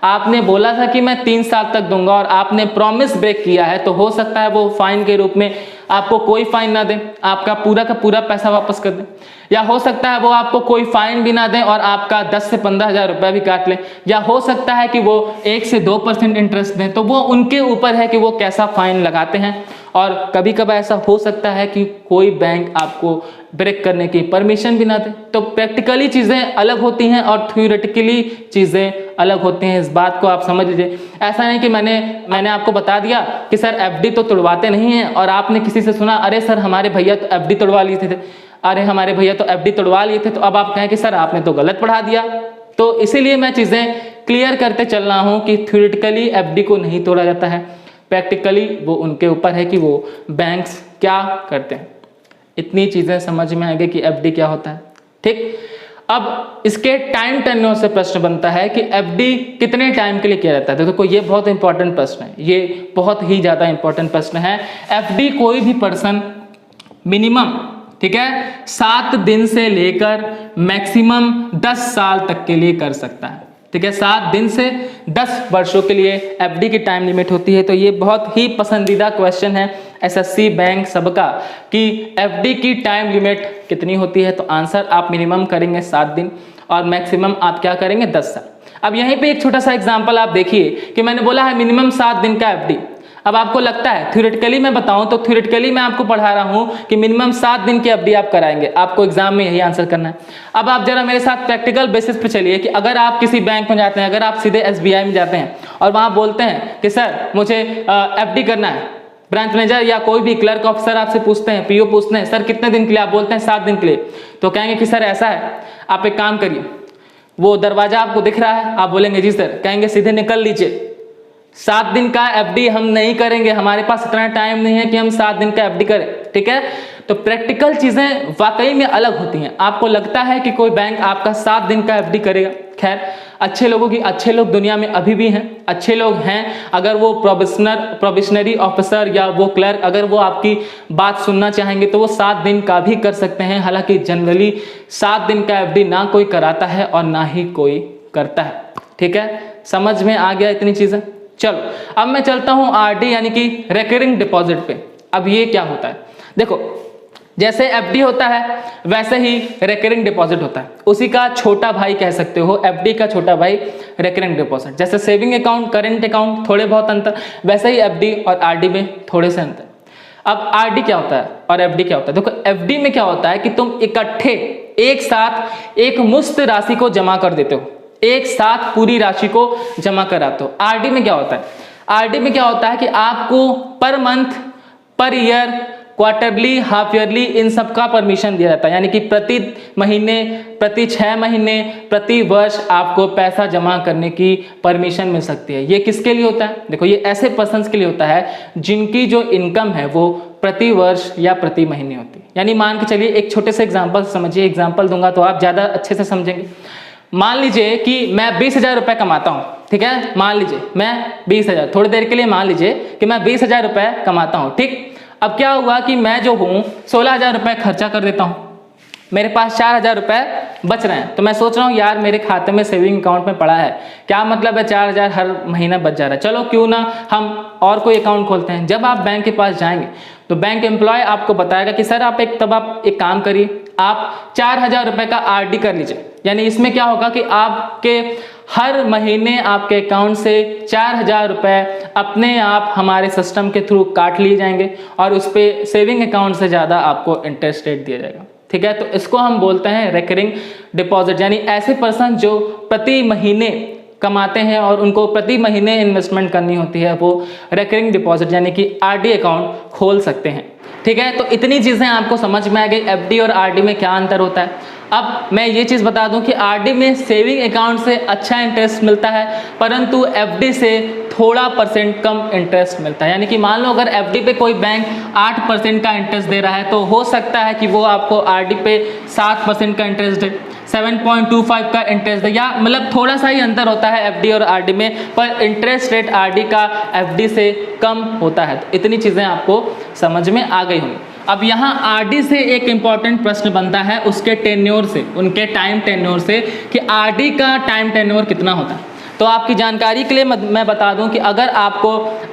Speaker 1: आपने बोला था कि मैं 3 साल तक दूंगा और आपने प्रॉमिस ब्रेक किया है, तो हो सकता है वो फाइन के रूप में आपको कोई फाइन ना दे, आपका पूरा का पूरा पैसा वापस कर दे, या हो सकता है वो आपको कोई फाइन भी ना दे और आपका 10 से 15,000 रुपया भी काट ले, या हो सकता है कि वो 1 से 2% इंटरेस्ट दें। तो वो उनके ऊपर है कि वो कैसा फाइन लगाते हैं। और कभी कभार ऐसा हो सकता है कि कोई बैंक आपको ब्रेक करने की परमिशन भी ना दे। तो प्रैक्टिकली चीज़ें अलग होती हैं और थ्योरेटिकली चीज़ें अलग होती हैं, इस बात को आप समझ लीजिए। ऐसा नहीं कि मैंने आपको बता दिया कि सर एफडी तो तोड़वाते नहीं हैं और आपने किसी से सुना अरे सर हमारे भैया तो एफडी तोड़वा लिए थे, अरे हमारे भैया तो एफडी तोड़वा लिए थे, तो अब आप कहें कि सर आपने तो गलत पढ़ा दिया। तो इसीलिए मैं चीज़ें क्लियर करते चल रहा हूँ कि थ्योरेटिकली एफडी को नहीं तोड़ा जाता है, प्रैक्टिकली वो उनके ऊपर है कि वो बैंक्स क्या करते हैं। इतनी चीज़ें समझ में आएगी कि एफडी क्या होता है, ठीक। अब इसके टाइम टेन्योर से प्रश्न बनता है कि एफडी कितने टाइम के लिए किया जाता है। तो देखो ये बहुत इंपॉर्टेंट प्रश्न है, ये बहुत ही ज़्यादा इंपॉर्टेंट प्रश्न है। एफडी कोई भी पर्सन मिनिमम, ठीक है, 7 दिन से लेकर मैक्सिमम 10 साल तक के लिए कर सकता है, ठीक है। 7 दिन से 10 वर्षों के लिए एफडी की टाइम लिमिट होती है। तो ये बहुत ही पसंदीदा क्वेश्चन है एसएससी बैंक सबका कि एफडी की टाइम लिमिट कितनी होती है। तो आंसर आप मिनिमम करेंगे 7 दिन और मैक्सिमम आप क्या करेंगे 10 साल। अब यहीं पे एक छोटा सा एग्जांपल आप देखिए कि मैंने बोला है मिनिमम 7 दिन का एफडी। अब आपको लगता है थ्योरेटिकली मैं बताऊं तो थ्योरेटिकली मैं आपको पढ़ा रहा हूं कि मिनिमम 7 दिन की एफडी आप कराएंगे, आपको एग्जाम में यही आंसर करना है। अब आप जरा मेरे साथ प्रैक्टिकल बेसिस पे चलिए कि अगर आप किसी बैंक में जाते हैं, अगर आप सीधे एसबीआई में जाते हैं और वहां बोलते हैं कि सर मुझे एफडी करना है, ब्रांच मैनेजर या कोई भी क्लर्क ऑफिसर आपसे पूछते हैं, पीओ पूछते हैं सर कितने दिन के लिए, आप बोलते हैं 7 दिन के लिए, तो कहेंगे कि सर ऐसा है आप एक काम करिए, वो दरवाजा आपको दिख रहा है, आप बोलेंगे जी सर, कहेंगे सीधे निकल लीजिए, 7 दिन का एफडी हम नहीं करेंगे, हमारे पास इतना टाइम नहीं है कि हम 7 दिन का एफडी करें, ठीक है। तो प्रैक्टिकल चीजें वाकई में अलग होती हैं। आपको लगता है कि कोई बैंक आपका 7 दिन का एफडी करेगा, खैर अच्छे लोग दुनिया में अभी भी हैं, अच्छे लोग हैं। अगर वो प्रोबेशनरी ऑफिसर या वो क्लर्क अगर वो आपकी बात सुनना चाहेंगे तो वो 7 दिन का भी कर सकते हैं। हालांकि जनरली 7 दिन का एफडी ना कोई कराता है और ना ही कोई करता है, ठीक है। समझ में आ गया इतनी चीजें। चलो अब मैं चलता हूं आरडी यानी कि रिकरिंग डिपॉजिट पे। अब ये क्या होता है, देखो जैसे एफडी होता है वैसे ही रिकरिंग डिपॉजिट होता है, उसी का छोटा भाई कह सकते हो, एफडी का छोटा भाई रिकरिंग डिपॉजिट। जैसे सेविंग अकाउंट, करंट अकाउंट थोड़े बहुत अंतर, वैसे ही एफडी और आरडी में थोड़े से अंतर। अब आरडी क्या होता है और एफडी क्या होता है, देखो एफडी में क्या होता है कि तुम इकट्ठे एक साथ एक मुश्त राशि को जमा कर देते हो, एक साथ पूरी राशि को जमा कराते हो। आरडी में क्या होता है, आरडी में क्या होता है कि आपको per month, per year, quarterly, half yearly इन सब का परमिशन दिया जाता है। यानी कि प्रति महीने, प्रति 6 महीने, प्रति वर्ष आपको पैसा जमा करने की परमिशन मिल सकती है। ये किसके लिए होता है, देखो ये ऐसे पर्सन्स के लिए होता है जिनकी जो इनकम है वो प्रति वर्ष या प्रति महीने होती है। यानी मान के चलिए एक छोटे से एग्जाम्पल समझिए, एग्जाम्पल दूंगा तो आप ज़्यादा अच्छे से समझेंगे। मान लीजिए कि मैं 20,000 रुपये कमाता हूँ, ठीक है, मान लीजिए मैं 20,000, थोड़ी देर के लिए मान लीजिए कि मैं 20,000 रुपये कमाता हूँ, ठीक। अब क्या हुआ कि मैं जो हूँ 16,000 रुपये खर्चा कर देता हूँ, मेरे पास 4,000 रुपये बच रहे हैं, तो मैं सोच रहा हूँ यार मेरे खाते में सेविंग अकाउंट में पड़ा है, क्या मतलब है 4,000 हर महीना बच जा रहा है, चलो क्यों ना हम और कोई अकाउंट खोलते हैं। जब आप बैंक के पास जाएंगे तो बैंक एम्प्लॉय आपको बताएगा कि सर आप एक काम करिए, आप 4,000 रुपये का RD कर लीजिए। यानी इसमें क्या होगा कि आपके हर महीने आपके अकाउंट से 4,000 रुपये अपने आप हमारे सिस्टम के थ्रू काट लिए जाएंगे और उस पर सेविंग अकाउंट से ज़्यादा आपको इंटरेस्ट रेट दिया जाएगा। ठीक है, तो इसको हम बोलते हैं रिकरिंग डिपॉजिट। यानी ऐसे पर्सन जो प्रति महीने कमाते हैं और उनको प्रति महीने इन्वेस्टमेंट करनी होती है, वो रिकरिंग डिपॉजिट यानी कि RD अकाउंट खोल सकते हैं। ठीक है, तो इतनी चीज़ें आपको समझ में आ गई FD और RD में क्या अंतर होता है। अब मैं ये चीज़ बता दूं कि RD में सेविंग अकाउंट से अच्छा इंटरेस्ट मिलता है, परंतु FD से थोड़ा % कम इंटरेस्ट मिलता है। यानी कि मान लो अगर FD पे कोई बैंक 8% का इंटरेस्ट दे रहा है, तो हो सकता है कि वो आपको RD पे 7% का इंटरेस्ट दे, 7.25 का इंटरेस्ट दे, या मतलब थोड़ा सा ही अंतर होता है FD और RD में, पर इंटरेस्ट रेट RD का FD से कम होता है। तो इतनी चीज़ें आपको समझ में आ गई होंगी। अब यहाँ RD से एक इम्पॉर्टेंट प्रश्न बनता है उसके टेन्योर से, उनके टाइम टेन्योर से, कि RD का टाइम टेन्योर कितना होता है। तो आपकी जानकारी के लिए मैं बता दूं कि अगर आपको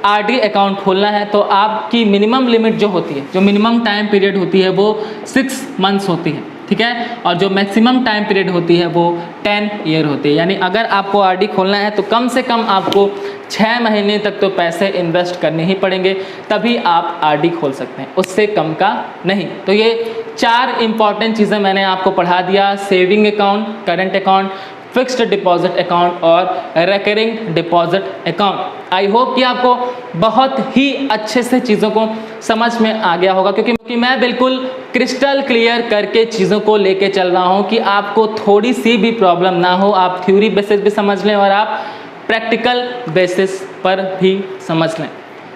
Speaker 1: RD अकाउंट खोलना है तो आपकी मिनिमम लिमिट जो होती है, जो मिनिमम टाइम पीरियड होती है वो 6 मंथ्स होती है। ठीक है, और जो मैक्सिमम टाइम पीरियड होती है वो 10 ईयर होती है। यानी अगर आपको RD खोलना है तो कम से कम आपको 6 महीने तक तो पैसे इन्वेस्ट करने ही पड़ेंगे, तभी आप RD खोल सकते हैं, उससे कम का नहीं। तो ये 4 इंपॉर्टेंट चीज़ें मैंने आपको पढ़ा दिया, saving account, current account, fixed deposit account और recurring deposit account. I hope कि आपको बहुत ही अच्छे से चीज़ों को समझ में आ गया होगा, क्योंकि मैं बिल्कुल क्रिस्टल क्लियर करके चीज़ों को लेके चल रहा हूँ कि आपको थोड़ी सी भी प्रॉब्लम ना हो, आप थ्योरी बेसिस भी समझ लें और आप प्रैक्टिकल बेसिस पर भी समझ लें।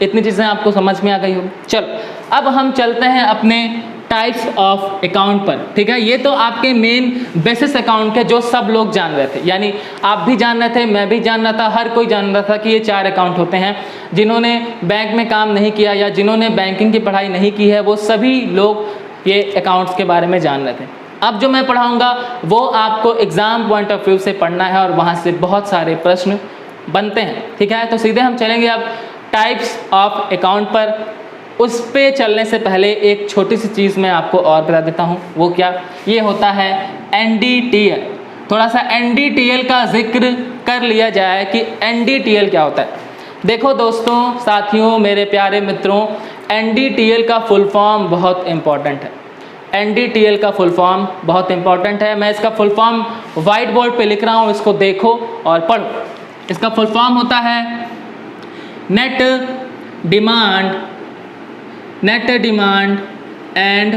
Speaker 1: इतनी चीज़ें आपको समझ में आ गई होगी। चलो अब हम चलते हैं अपने टाइप्स ऑफ अकाउंट पर। ठीक है, ये तो आपके मेन बेसिस अकाउंट के जो सब लोग जान रहे थे, यानी आप भी जान रहे थे, मैं भी जान रहा था, हर कोई जान रहा था कि ये 4 अकाउंट होते हैं। जिन्होंने बैंक में काम नहीं किया या जिन्होंने बैंकिंग की पढ़ाई नहीं की है, वो सभी लोग ये अकाउंट्स के बारे में जान रहे थे। अब जो मैं पढ़ाऊँगा वो आपको एग्ज़ाम पॉइंट ऑफ व्यू से पढ़ना है और वहाँ से बहुत सारे प्रश्न बनते हैं। ठीक है, तो सीधे हम चलेंगे अब टाइप्स ऑफ अकाउंट पर। उस पे चलने से पहले एक छोटी सी चीज़ मैं आपको और बता देता हूँ, वो क्या, ये होता है NDTL। थोड़ा सा NDTL का जिक्र कर लिया जाए कि NDTL क्या होता है। देखो दोस्तों, साथियों, मेरे प्यारे मित्रों, NDTL का फुल फॉर्म बहुत इम्पॉर्टेंट है। NDTL का फुल फॉर्म बहुत इम्पॉर्टेंट है। मैं इसका फुल फॉर्म वाइट बोर्ड पे लिख रहा हूँ, इसको देखो और पढ़ो। इसका फुल फॉर्म होता है net demand and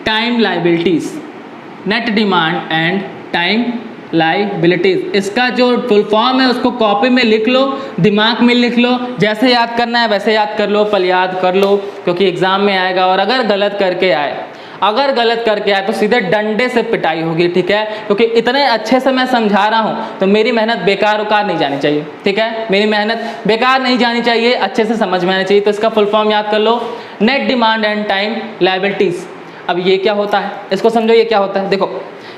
Speaker 1: time liabilities. Net demand and time liabilities, इसका जो फुल फॉर्म है उसको कॉपी में लिख लो, दिमाग में लिख लो, जैसे याद करना है वैसे याद कर लो, पल याद कर लो, क्योंकि एग्ज़ाम में आएगा। और अगर गलत करके आए तो सीधे डंडे से पिटाई होगी। ठीक है, क्योंकि इतने अच्छे से मैं समझा रहा हूँ तो मेरी मेहनत बेकार नहीं जानी चाहिए। ठीक है, मेरी मेहनत बेकार नहीं जानी चाहिए, अच्छे से समझ में आनी चाहिए। तो इसका फुल फॉर्म याद कर लो, net demand and time liabilities. अब ये क्या होता है, इसको समझो, ये क्या होता है। देखो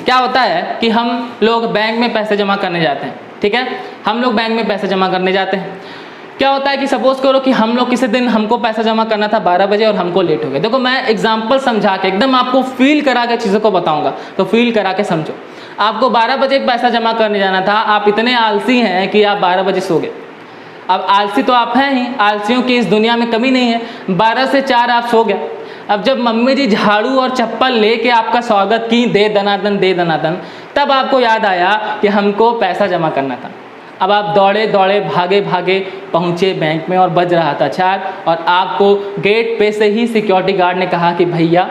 Speaker 1: क्या होता है कि हम लोग बैंक में पैसे जमा करने जाते हैं। ठीक है, हम लोग बैंक में पैसे जमा करने जाते हैं। क्या होता है कि सपोज करो कि हम लोग किसी दिन, हमको पैसा जमा करना था 12 बजे और हमको लेट हो गया। देखो मैं एग्जांपल समझा के एकदम आपको फील करा के चीज़ों को बताऊंगा, तो फील करा के समझो। आपको 12 बजे पैसा जमा करने जाना था, आप इतने आलसी हैं कि आप 12 बजे सो गए। अब आलसी तो आप हैं ही, आलसियों की इस दुनिया में कमी नहीं है। 12 से 4 आप सो गए। अब जब मम्मी जी झाड़ू और चप्पल लेके आपका स्वागत की, दे दनादन, तब आपको याद आया कि हमको पैसा जमा करना था। अब आप दौड़े भागे पहुँचे बैंक में और बज रहा था 4, और आपको गेट पे से ही सिक्योरिटी गार्ड ने कहा कि भैया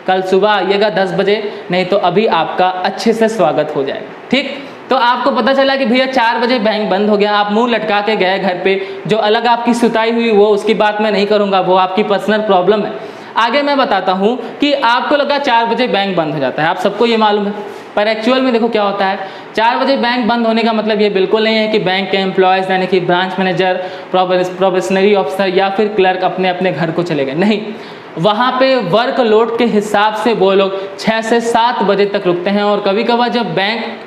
Speaker 1: कल सुबह आइएगा 10 बजे, नहीं तो अभी आपका अच्छे से स्वागत हो जाएगा। ठीक, तो आपको पता चला कि भैया 4 बजे बैंक बंद हो गया। आप मुंह लटका के गए घर पे। जो अलग आपकी सुताई हुई वो उसकी बात मैं नहीं करूँगा, वो आपकी पर्सनल प्रॉब्लम है। आगे मैं बताता हूँ कि आपको लगा 4 बजे बैंक बंद हो जाता है, आप सबको ये मालूम है, पर एक्चुअल में देखो क्या होता है। 4 बजे बैंक बंद होने का मतलब ये बिल्कुल नहीं है कि बैंक के एम्प्लॉयज़ यानी कि ब्रांच मैनेजर, प्रोबेशनरी ऑफिसर या फिर क्लर्क अपने अपने घर को चले गए। नहीं, वहाँ पे वर्कलोड के हिसाब से वो लोग 6 से 7 बजे तक रुकते हैं। और कभी कभार जब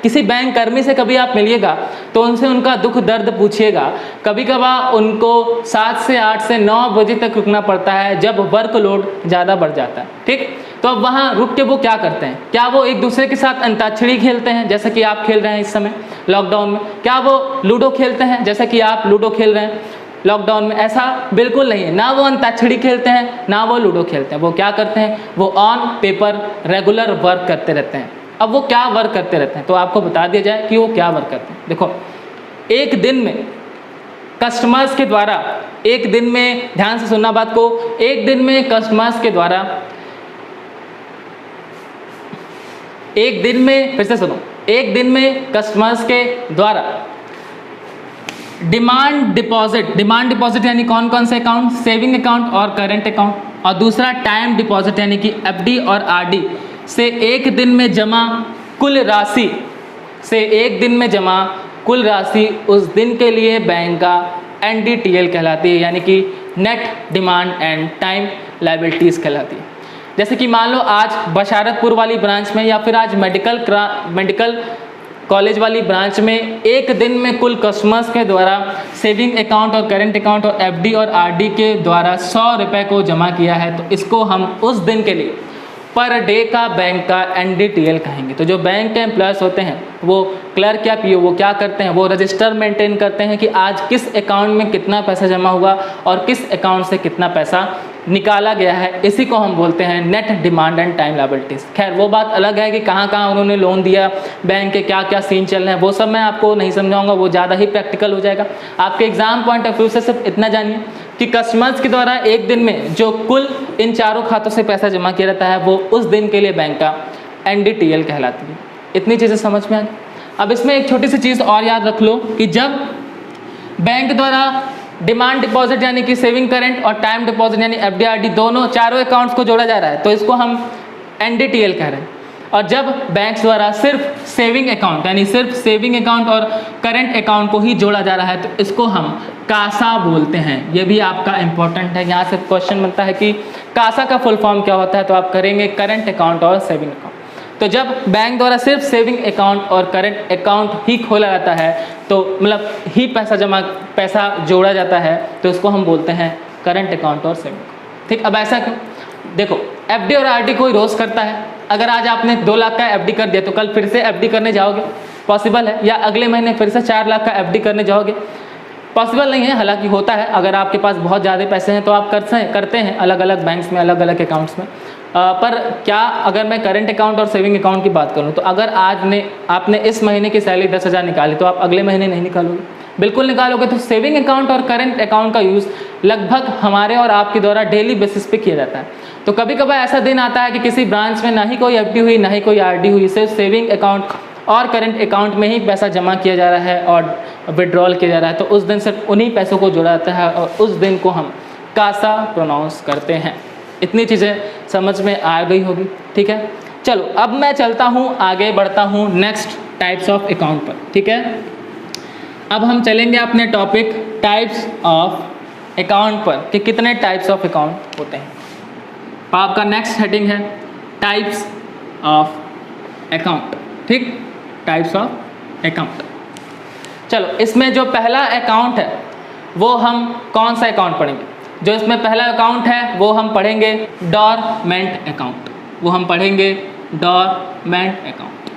Speaker 1: किसी बैंक कर्मी से कभी आप मिलिएगा तो उनसे उनका दुख दर्द पूछिएगा, कभी कभार उनको 7 से 8 से 9 बजे तक रुकना पड़ता है जब वर्कलोड ज़्यादा बढ़ जाता है। ठीक, तो अब वहाँ रुक के वो क्या करते हैं? क्या वो एक दूसरे के साथ अंताक्षरी खेलते हैं जैसे कि आप खेल रहे हैं इस समय लॉकडाउन में? क्या वो लूडो खेलते हैं जैसे कि आप लूडो खेल रहे हैं लॉकडाउन में? ऐसा बिल्कुल नहीं है। ना वो अंताक्षरी खेलते हैं ना वो लूडो खेलते हैं। वो क्या करते हैं? वो ऑन पेपर रेगुलर वर्क करते रहते हैं। अब वो क्या वर्क करते रहते हैं तो आपको बता दिया जाए कि वो क्या वर्क करते हैं। देखो, एक दिन में कस्टमर्स के द्वारा, एक दिन में, ध्यान से सुनना बात को, एक दिन में कस्टमर्स के द्वारा, एक दिन में, फिर से सुनो, एक दिन में कस्टमर्स के द्वारा डिमांड डिपॉजिट यानी कौन कौन से अकाउंट? सेविंग अकाउंट और करंट अकाउंट, और दूसरा टाइम डिपॉजिट यानी कि एफडी और आरडी से एक दिन में जमा कुल राशि, से एक दिन में जमा कुल राशि उस दिन के लिए बैंक का NDTL कहलाती है, यानी कि net demand and time liabilities कहलाती है। जैसे कि मान लो आज बशारतपुर वाली ब्रांच में या फिर आज मेडिकल कॉलेज वाली ब्रांच में एक दिन में कुल कस्टमर्स के द्वारा सेविंग अकाउंट और करंट अकाउंट और एफडी और आरडी के द्वारा 100 रुपये को जमा किया है, तो इसको हम उस दिन के लिए पर डे का बैंक का NDTL कहेंगे। तो जो बैंक के एम्प्लॉयज़ होते हैं वो क्लर्क या पीओ वो क्या करते हैं? वो रजिस्टर मेंटेन करते हैं कि आज किस अकाउंट में कितना पैसा जमा हुआ और किस अकाउंट से कितना पैसा निकाला गया है। इसी को हम बोलते हैं net demand and time liabilities. खैर वो बात अलग है कि कहाँ कहाँ उन्होंने लोन दिया, बैंक के क्या क्या सीन चल रहे हैं, वो सब मैं आपको नहीं समझाऊंगा, वो ज़्यादा ही प्रैक्टिकल हो जाएगा। आपके एग्जाम पॉइंट ऑफ व्यू से सिर्फ इतना जानिए कि कस्टमर्स के द्वारा एक दिन में जो कुल इन चारों खातों से पैसा जमा किया जाता है वो उस दिन के लिए बैंक का NDTL कहलाती है। इतनी चीज़ें समझ में आ गई। अब इसमें एक छोटी सी चीज़ और याद रख लो कि जब बैंक द्वारा डिमांड डिपॉजिट यानी कि सेविंग करंट और टाइम डिपॉजिट यानी एफडी आरडी दोनों चारों अकाउंट्स को जोड़ा जा रहा है तो इसको हम NDTL कह रहे हैं। और जब बैंक द्वारा सिर्फ सेविंग अकाउंट यानी सिर्फ सेविंग अकाउंट और करंट अकाउंट को ही जोड़ा जा रहा है तो इसको हम कासा बोलते हैं। ये भी आपका इंपॉर्टेंट है, यहाँ से क्वेश्चन बनता है कि कासा का फुल फॉर्म क्या होता है, तो आप करेंगे करंट अकाउंट और सेविंग अकाउंट। तो जब बैंक द्वारा सिर्फ सेविंग अकाउंट और करंट अकाउंट ही खोला जाता है तो मतलब ही पैसा जोड़ा जाता है तो इसको हम बोलते हैं करंट अकाउंट और सेविंग अकाउंट। ठीक, अब ऐसा क्यों? देखो, एफडी और आरडी कोई रोज़ करता है। अगर आज आपने 2 लाख का एफडी कर दिया तो कल फिर से एफडी करने जाओगे? पॉसिबल है? या अगले महीने फिर से 4 लाख का एफडी करने जाओगे? पॉसिबल नहीं है। हालांकि होता है, अगर आपके पास बहुत ज़्यादा पैसे हैं तो आप करते हैं अलग अलग बैंक्स में, अलग अलग अकाउंट्स में। पर क्या अगर मैं करंट अकाउंट और सेविंग अकाउंट की बात करूं तो अगर आपने इस महीने की सैलरी 10,000 निकाली तो आप अगले महीने नहीं निकालोगे? बिल्कुल निकालोगे। तो सेविंग अकाउंट और करंट अकाउंट का यूज़ लगभग हमारे और आपके द्वारा डेली बेसिस पे किया जाता है। तो कभी कभार ऐसा दिन आता है कि किसी ब्रांच में ना ही कोई एफडी हुई ना ही कोई आरडी हुई, सिर्फ सेविंग अकाउंट और करंट अकाउंट में ही पैसा जमा किया जा रहा है और विड्रॉल किया जा रहा है, तो उस दिन सिर्फ उन्हीं पैसों को जोड़ा जाता है और उस दिन को हम कासा प्रोनाउंस करते हैं। इतनी चीज़ें समझ में आ गई होगी। ठीक है, चलो अब मैं चलता हूँ, आगे बढ़ता हूँ नेक्स्ट टाइप्स ऑफ अकाउंट पर। ठीक है, अब हम चलेंगे अपने टॉपिक टाइप्स ऑफ अकाउंट पर कि कितने टाइप्स ऑफ अकाउंट होते हैं। आपका नेक्स्ट हेडिंग है टाइप्स ऑफ अकाउंट। ठीक, टाइप्स ऑफ अकाउंट। चलो, इसमें जो पहला अकाउंट है वो हम कौन सा अकाउंट पढ़ेंगे? जो इसमें पहला अकाउंट है वो हम पढ़ेंगे डोरमेंट अकाउंट। वो हम पढ़ेंगे डोरमेंट अकाउंट।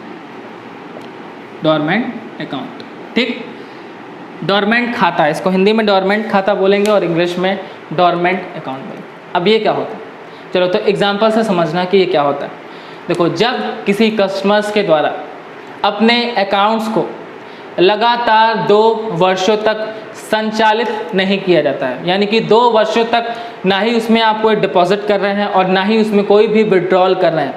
Speaker 1: डोरमेंट अकाउंट, ठीक, डोरमेंट खाता, इसको हिंदी में डोरमेंट खाता बोलेंगे और इंग्लिश में डोरमेंट अकाउंट बोलेंगे। अब ये क्या होता है? चलो तो एग्जांपल से समझना कि ये क्या होता है। देखो, जब किसी कस्टमर्स के द्वारा अपने अकाउंट्स को लगातार 2 वर्षों तक संचालित नहीं किया जाता है, यानी कि 2 वर्षों तक ना ही उसमें आप कोई डिपॉजिट कर रहे हैं और ना ही उसमें कोई भी विड्रॉल कर रहे हैं,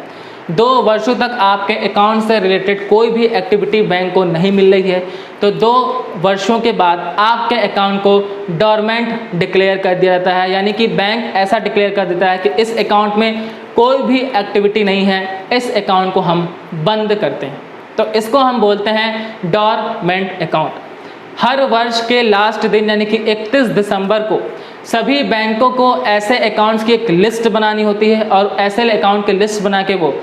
Speaker 1: 2 वर्षों तक आपके अकाउंट से रिलेटेड कोई भी एक्टिविटी बैंक को नहीं मिल रही है, तो 2 वर्षों के बाद आपके अकाउंट को डोरमेंट डिक्लेयर कर दिया जाता है। यानी कि बैंक ऐसा डिक्लेयर कर देता है कि इस अकाउंट में कोई भी एक्टिविटी नहीं है, इस अकाउंट को हम बंद करते हैं। तो इसको हम बोलते हैं डोरमेंट अकाउंट। हर वर्ष के लास्ट दिन यानी कि 31 दिसंबर को सभी बैंकों को ऐसे अकाउंट्स की एक लिस्ट बनानी होती है और ऐसे अकाउंट की लिस्ट बना के वो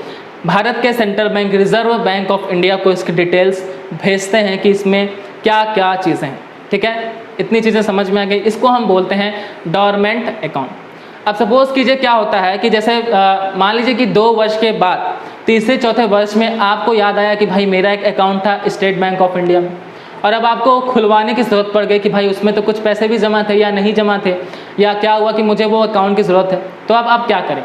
Speaker 1: भारत के central bank reserve bank of India को इसकी डिटेल्स भेजते हैं कि इसमें क्या क्या चीज़ें हैं। ठीक है, इतनी चीज़ें समझ में आ गई। इसको हम बोलते हैं डोरमेंट अकाउंट। अब सपोज कीजिए क्या होता है कि जैसे मान लीजिए कि 2 वर्ष के बाद तीसरे चौथे वर्ष में आपको याद आया कि भाई मेरा एक अकाउंट था स्टेट बैंक ऑफ इंडिया में, और अब आपको खुलवाने की ज़रूरत पड़ गई कि भाई उसमें तो कुछ पैसे भी जमा थे या नहीं जमा थे, या क्या हुआ कि मुझे वो अकाउंट की ज़रूरत है। तो अब आप क्या करें?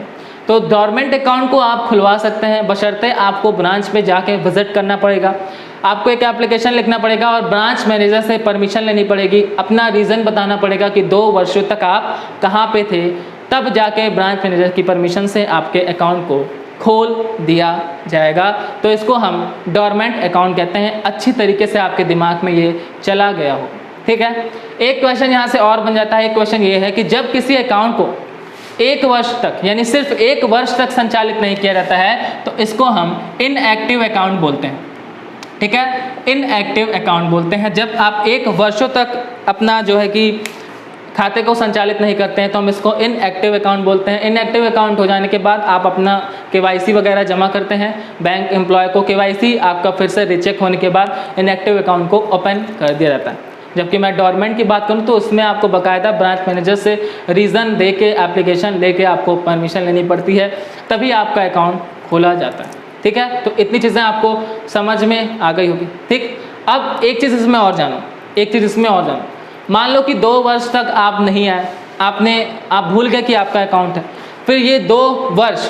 Speaker 1: तो डोरमेंट अकाउंट को आप खुलवा सकते हैं, बशर्ते आपको ब्रांच पे जाके विजिट करना पड़ेगा, आपको एक एप्लीकेशन लिखना पड़ेगा और ब्रांच मैनेजर से परमिशन लेनी पड़ेगी, अपना रीज़न बताना पड़ेगा कि 2 वर्षों तक आप कहाँ पे थे, तब जाके ब्रांच मैनेजर की परमिशन से आपके अकाउंट को खोल दिया जाएगा। तो इसको हम डोरमेंट अकाउंट कहते हैं। अच्छी तरीके से आपके दिमाग में ये चला गया हो। ठीक है, एक क्वेश्चन यहाँ से और बन जाता है। एक क्वेश्चन ये है कि जब किसी अकाउंट को 1 वर्ष तक यानी सिर्फ 1 वर्ष तक संचालित नहीं किया जाता है तो इसको हम इनएक्टिव अकाउंट बोलते हैं। ठीक है, इनएक्टिव अकाउंट बोलते हैं जब आप 1 वर्षों तक अपना जो है कि खाते को संचालित नहीं करते हैं तो हम इसको इनएक्टिव अकाउंट बोलते हैं। इनएक्टिव अकाउंट हो जाने के बाद आप अपना KYC वगैरह जमा करते हैं, बैंक एम्प्लॉय को KYC आपका फिर से रिचेक होने के बाद इनएक्टिव अकाउंट को ओपन कर दिया जाता है। जबकि मैं डोरमेंट की बात करूं तो उसमें आपको बाकायदा ब्रांच मैनेजर से रीज़न दे के एप्लीकेशन लेके आपको परमिशन लेनी पड़ती है, तभी आपका अकाउंट खोला जाता है। ठीक है, तो इतनी चीज़ें आपको समझ में आ गई होगी। ठीक, अब एक चीज़ इसमें और जानो, मान लो कि 2 वर्ष तक आप नहीं आए, आप भूल गए कि आपका अकाउंट है, फिर ये 2 वर्ष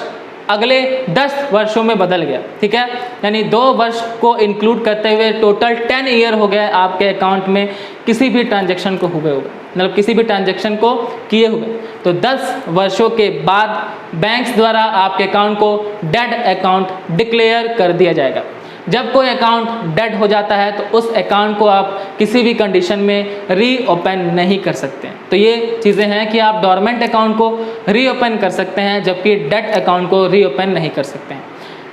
Speaker 1: अगले 10 वर्षों में बदल गया। ठीक है, यानी 2 वर्ष को इंक्लूड करते हुए टोटल 10 ईयर हो गए आपके अकाउंट में किसी भी ट्रांजैक्शन को हुए मतलब किसी भी ट्रांजैक्शन को किए हुए। तो 10 वर्षों के बाद बैंक्स द्वारा आपके अकाउंट को डेड अकाउंट डिक्लेयर कर दिया जाएगा। जब कोई अकाउंट डेड हो जाता है तो उस अकाउंट को आप किसी भी कंडीशन में रीओपन नहीं कर सकते। तो ये चीज़ें हैं कि आप डोरमेंट अकाउंट को रीओपन कर सकते हैं जबकि डेड अकाउंट को रीओपन नहीं कर सकते हैं।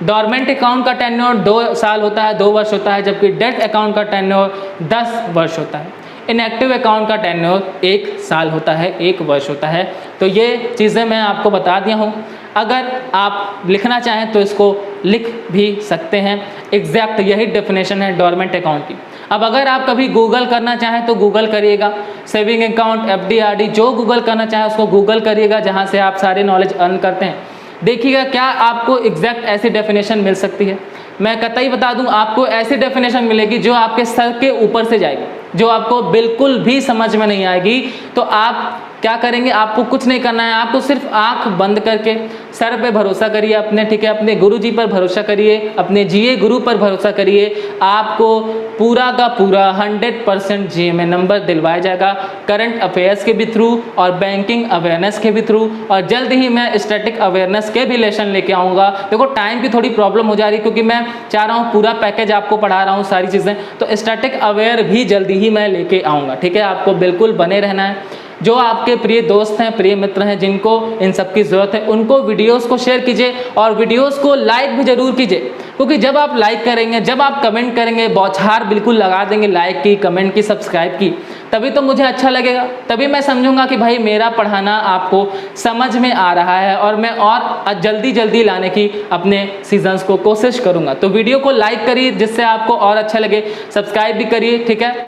Speaker 1: डोरमेंट अकाउंट का टेन्योर 2 साल होता है, 2 वर्ष होता है, जबकि डेड अकाउंट का टेन्योर 10 वर्ष होता है। इनएक्टिव अकाउंट का टेन्योर 1 साल होता है, 1 वर्ष होता है। तो ये चीज़ें मैं आपको बता दिया हूँ। अगर आप लिखना चाहें तो इसको लिख भी सकते हैं। एग्जैक्ट यही डेफिनेशन है डोरमेंट अकाउंट की। अब अगर आप कभी गूगल करना चाहें तो गूगल करिएगा, सेविंग अकाउंट, FD RD, जो गूगल करना चाहें उसको गूगल करिएगा, जहाँ से आप सारे नॉलेज अर्न करते हैं। देखिएगा क्या आपको एग्जैक्ट ऐसी डेफिनेशन मिल सकती है। मैं कतई बता दूं, आपको ऐसी डेफिनेशन मिलेगी जो आपके सर के ऊपर से जाएगी, जो आपको बिल्कुल भी समझ में नहीं आएगी। तो आप क्या करेंगे, आपको कुछ नहीं करना है, आपको सिर्फ आंख बंद करके सर पे भरोसा करिए अपने। ठीक है, अपने गुरुजी पर भरोसा करिए, अपने जीए गुरु पर भरोसा करिए। आपको पूरा का पूरा 100% जीए में नंबर दिलवाया जाएगा, करंट अफेयर्स के भी थ्रू और बैंकिंग अवेयरनेस के भी थ्रू। और जल्द ही मैं स्टैटिक अवेयरनेस के भी लेसन लेके आऊँगा। देखो टाइम की थोड़ी प्रॉब्लम हो जा रही है क्योंकि मैं चाह रहा हूँ पूरा पैकेज आपको पढ़ा रहा हूँ सारी चीज़ें, तो स्टैटिक अवेयर भी जल्दी ही मैं लेके आऊँगा। ठीक है, आपको बिल्कुल बने रहना है। जो आपके प्रिय दोस्त हैं, प्रिय मित्र हैं, जिनको इन सब की ज़रूरत है, उनको वीडियोस को शेयर कीजिए और वीडियोस को लाइक भी ज़रूर कीजिए, क्योंकि जब आप लाइक करेंगे, जब आप कमेंट करेंगे, बौछार बिल्कुल लगा देंगे लाइक की, कमेंट की, सब्सक्राइब की, तभी तो मुझे अच्छा लगेगा, तभी मैं समझूंगा कि भाई मेरा पढ़ाना आपको समझ में आ रहा है और मैं और जल्दी लाने की अपने सीजन्स को कोशिश करूँगा। तो वीडियो को लाइक करिए जिससे आपको और अच्छा लगे, सब्सक्राइब भी करिए। ठीक है।